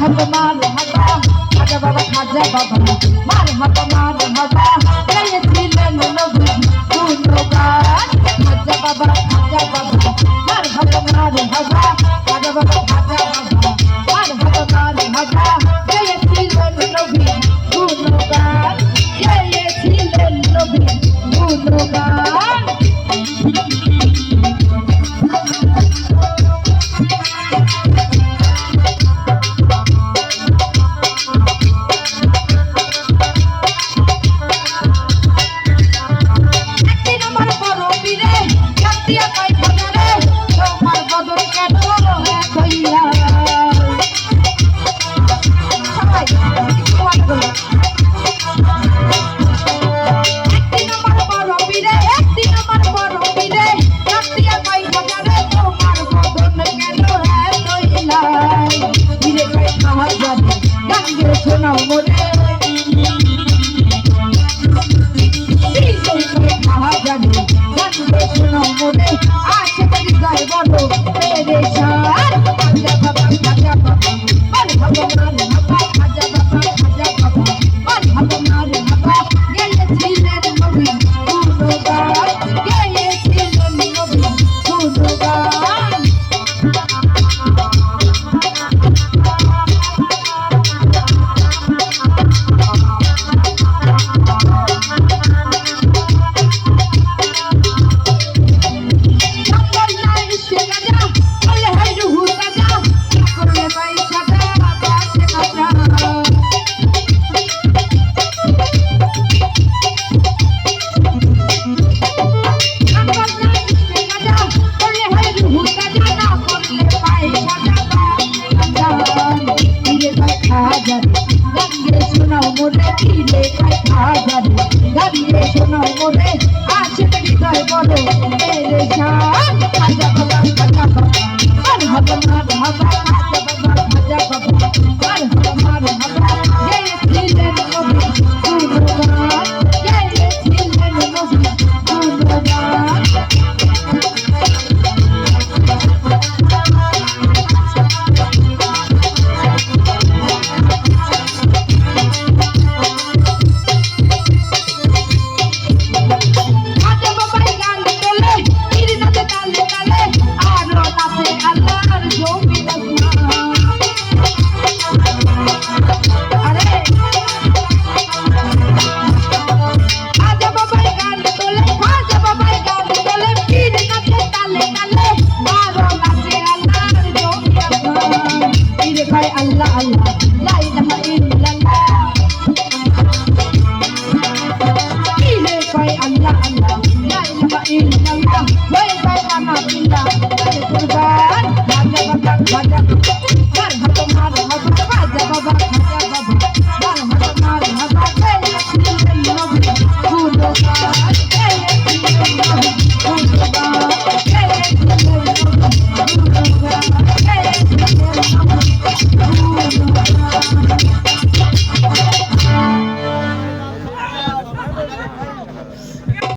মারহাবা মারহাবা খাজা বাবা মারহাবা মারহাবা গাইছিলেন নবী গুণগান খাজা বাবা মারহাবা মারহাবা খাজা বাবা মারহাবা মারহাবা গাইছিলেন নবী গুণগান গাইছিলেন নবী গুণগান। শোনাও মোরে মহাজানি গানকে শোনাও মোরে আছে যদি গায়ে বলো পেরেশান খাজা বাবা মারহাবা মারহাবা খাজা বাবা মারহাবা গেয়েছিলেন নবী গুণগান গেয়েছিলেন নবী গুণগান। গানকে শোনাও মোরে কিলে খাজারে গানকে শোনাও মোরে আছে হৃদয় বড় পেরেশান খাজা বাবা মারহাবা মারহাবা খাজা বাবা মারহাবা গেয়েছিলেন নবী গুণগান গেয়েছিলেন নবী গুণগান। Allah Allah la ilaha illallah ile kai Allah Allah la ilaha illallah wa kai ana billah